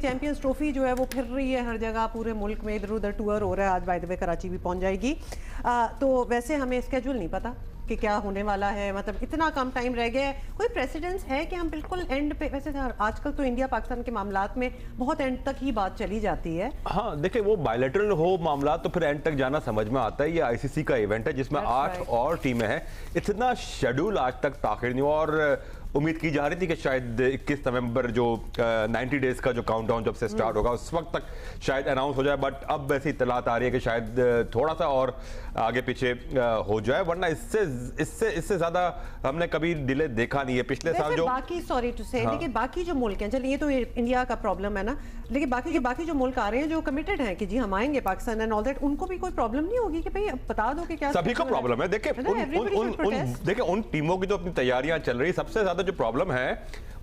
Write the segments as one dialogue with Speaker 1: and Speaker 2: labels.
Speaker 1: Champions trophy जो है वो फिर रही है हर जगह, पूरे मुल्क में इधर उधर टूर हो रहा है। आज बाय द वे कराची भी पहुंच जाएगी। तो वैसे हमें स्केड्यूल नहीं पता कि क्या होने वाला है, मतलब इतना कम टाइम रह गया है। कोई प्रेसिडेंस है कि हम बिल्कुल एंड पे, वैसे आजकल तो इंडिया पाकिस्तान के मामलात में बहुत एंड तक ही बात चली जाती है।
Speaker 2: हाँ देखिए, वो बायलैटरल हो मामला तो फिर एंड तक जाना समझ में आता है। ये आईसीसी का इवेंट है जिसमें 8 और टीमें हैं। इतना शेड्यूल आज तक ताखिर नहीं हुआ और उम्मीद की जा रही थी कि शायद 21 नवंबर जो 90 डेज का जो काउंटडाउन जब से स्टार्ट होगा उस वक्त तक शायद अनाउंस हो जाए, बट अब वैसी इत्तलात आ रही है कि शायद थोड़ा सा और आगे पीछे हो जाए, वरना इससे ज्यादा हमने कभी डिले देखा नहीं है। पिछले साल जो
Speaker 1: बाकी, सॉरी टू से, लेकिन बाकी जो मुल्क हैं, चलिए ये तो इंडिया का प्रॉब्लम है ना, लेकिन बाकी जो मुल्क आ रहे हैं जो कमिटेड हैं कि जी हम आएंगे पाकिस्तान एंड ऑल दैट, उनको भी कोई प्रॉब्लम नहीं होगी कि भाई बता दो कि क्या?
Speaker 2: सभी को प्रॉब्लम है। देखिए उन टीमों की तो अपनी तैयारियां चल रही। सबसे ज्यादा जो प्रॉब्लम है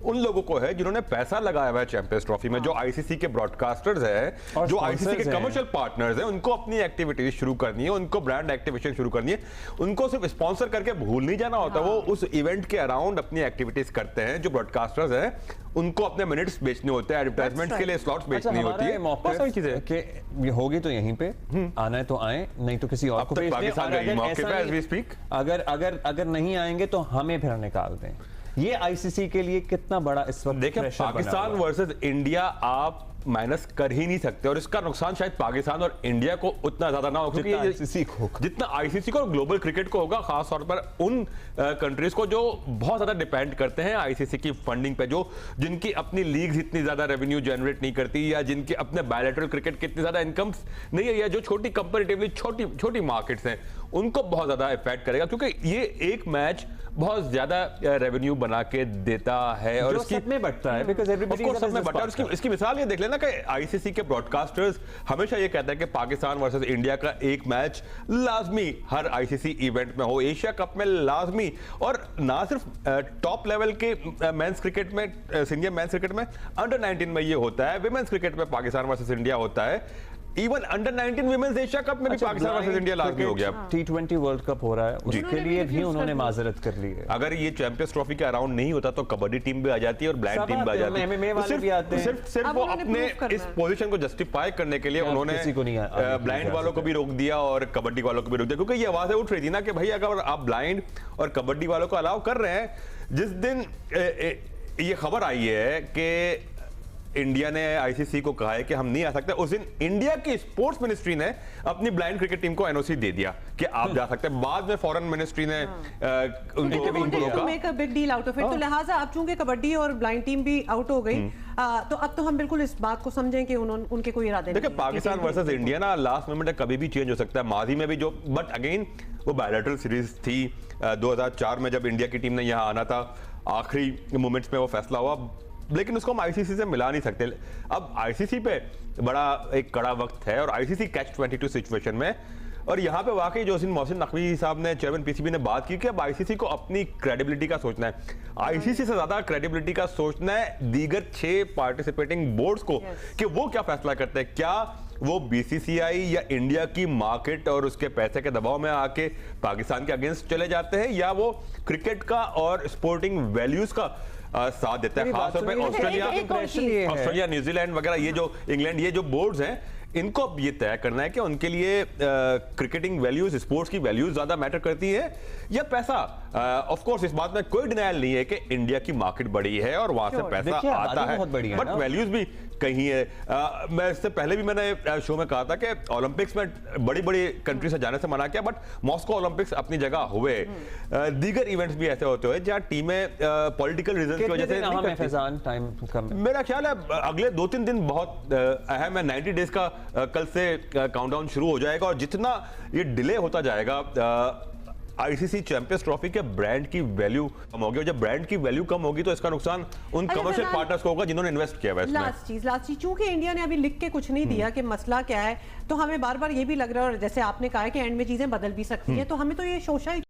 Speaker 2: उन लोगों को है जिन्होंने पैसा लगाया हुआ है चैंपियंस ट्रॉफी में, जो आईसीसी के ब्रॉडकास्टर्स हैं, जो आईसीसी के कमर्शियल पार्टनर्स हैं, उनको अपनी एक्टिविटीज शुरू करनी है, उनको ब्रांड एक्टिवेशन शुरू करनी है। उनको सिर्फ स्पॉन्सर करके भूल नहीं जाना होता। वो उस इवेंट के अराउंड अपनी एक्टिविटीज करते हैं। जो ब्रॉडकास्टर्स हैं उनको अपने मिनट्स बेचने होते हैं, एडवर्टाइजमेंट के लिए स्लॉट्स बेचनी होती है। बहुत सारी चीजें
Speaker 3: कि होगी तो यहीं पे आना है तो आए, नहीं तो किसी और को भेज दें। अगर नहीं आएंगे तो हमें फिर निकाल दें। ये आईसीसी के लिए कितना बड़ा इस वक्त
Speaker 2: देखिए, पाकिस्तान वर्सेस इंडिया आप माइनस कर ही नहीं सकते, और इसका नुकसान शायद पाकिस्तान और इंडिया को उतना ज्यादा ना हो, क्योंकि जितना आईसीसी को और ग्लोबल क्रिकेट को होगा, खास तौर पर उन कंट्रीज को जो बहुत ज्यादा डिपेंड करते हैं आईसीसी की फंडिंग पे, जो जिनकी अपनी लीग्स इतनी ज्यादा रेवेन्यू जनरेट नहीं करती, या जिनके अपने बायलैटरल क्रिकेट की इतनी ज्यादा इनकम नहीं है, या जो छोटी कंपैरेटिवली छोटी मार्केट्स हैं, उनको बहुत ज्यादा इफेक्ट करेगा, क्योंकि ये एक मैच बहुत ज्यादा रेवेन्यू बना के देता है और
Speaker 3: इसकी में बढ़ता है, बिकॉज़ एवरीबॉडी
Speaker 2: सब में बढ़ता है। इसकी मिसाल ये देख लेना कि आईसीसी के ब्रॉडकास्टर्स हमेशा ये कहते हैं कि पाकिस्तान वर्सेस इंडिया का एक मैच लाजमी हर आईसीसी इवेंट में हो, एशिया कप में लाजमी, और ना सिर्फ टॉप लेवल के मेंस क्रिकेट में, सीनियर मेंस क्रिकेट में, अंडर 19 में ये होता है, विमेंस क्रिकेट में पाकिस्तान वर्सेस इंडिया होता है, even under 19 women's Asia cup में भी पाकिस्तान वर्सेस इंडिया लाजमी हो गया।
Speaker 3: T20 वर्ल्ड कप हो रहा है, उसके लिए भी उन्होंने माजरत कर ली है।
Speaker 2: अगर ये चैंपियंस ट्रॉफी के अराउंड नहीं होता तो कबड्डी टीम भी आ जाती है और ब्लाइंड टीम भी आ जाती है,
Speaker 3: MMA वाले भी आते हैं।
Speaker 2: सिर्फ वो अपने इस पोजीशन को जस्टिफाई करने के लिए उन्होंने ब्लाइंड वालों को भी रोक दिया और कबड्डी वालों को भी रोक दिया, क्योंकि ये आवाजें उठ रही थी ना कि भाई अगर आप ब्लाइंड और कबड्डी वालों को अलाउ कर रहे हैं, जिस दिन ये खबर आई है कि इंडिया ने आईसीसी को कहा है कि हम नहीं आ सकते, उस दिन इंडिया की स्पोर्ट्स मिनिस्ट्री ने अपनी ब्लाइंड क्रिकेट टीम को एनओसी दे दिया कि आप जा सकते हैं। बाद में फॉरेन मिनिस्ट्री ने उनको रोका।
Speaker 1: Make a big deal out of it. तो लिहाजा अब चूंकि कबड्डी और ब्लाइंड टीम भी आउट हो गई, तो अब तो हम बिल्कुल इस बात को समझें कि उनके कोई इरादे नहीं।
Speaker 2: देखिए, पाकिस्तान वर्सेस इंडिया ना लास्ट मोमेंट कभी भी चेंज हो सकता है, माजी में भी जो, बट अगेन वो बायलैटरल सीरीज थी 2004 में जब इंडिया की टीम ने यहाँ आना था, आखिरी मोमेंट्स में वो फैसला हुआ, लेकिन उसको हम आईसीसी से मिला नहीं सकते। अब आईसीसी पे बड़ा एक कड़ा वक्त है और आईसीसी कैच 22 सिचुएशन में, और यहाँ पे वाकई जो मोहसिन नकवी साहब ने, चेयरमैन पीसीबी ने बात की कि अब आईसीसी को अपनी क्रेडिबिलिटी का सोचना है। आईसीसी से ज्यादा क्रेडिबिलिटी का सोचना है दीगर 6 पार्टिसिपेटिंग बोर्ड्स को कि वो क्या फैसला करते हैं। क्या वो बीसीसीआई या इंडिया की मार्केट और उसके पैसे के दबाव में आके पाकिस्तान के अगेंस्ट चले जाते हैं, या वो क्रिकेट का और स्पोर्टिंग वैल्यूज का साथ देता है। खासतौर पे ऑस्ट्रेलिया, न्यूजीलैंड वगैरह, ये जो इंग्लैंड, ये जो बोर्ड्स हैं, इनको अब ये तय करना है कि उनके लिए क्रिकेटिंग वैल्यूज, स्पोर्ट्स की वैल्यूज ज्यादा मैटर करती है या पैसा। ऑफ कोर्स इस बात में कोई डिनायल नहीं है कि इंडिया की मार्केट बड़ी है और वहां से पैसा आता है, बट वैल्यूज भी कहीं है। मैं इससे पहले भी मैंने शो में कहा था कि ओलंपिक्स में बड़ी बड़ी कंट्री से जाने से मना किया, बट मॉस्को ओलंपिक्स अपनी जगह हुए, दीगर इवेंट्स भी ऐसे होते हुए जहां टीमें पॉलिटिकल रीजन की वजह से, मेरा ख्याल है अगले 2-3 दिन बहुत अहम है। 90 डेज का कल से काउंटडाउन शुरू हो जाएगा, और जितना ये डिले होता जाएगा, आईसीसी चैंपियंस ट्रॉफी के ब्रांड की वैल्यू कम होगी, और जब ब्रांड की वैल्यू कम होगी तो इसका नुकसान उन कमर्शियल पार्टनर्स को होगा जिन्होंने इन्वेस्ट किया है इसमें।
Speaker 1: लास्ट चीज चूंकि इंडिया ने अभी लिख के कुछ नहीं दिया कि मसला क्या है, तो हमें बार बार ये भी लग रहा है, और जैसे आपने कहा है कि एंड में चीजें बदल भी सकती हैं, तो हमें तो ये शोशा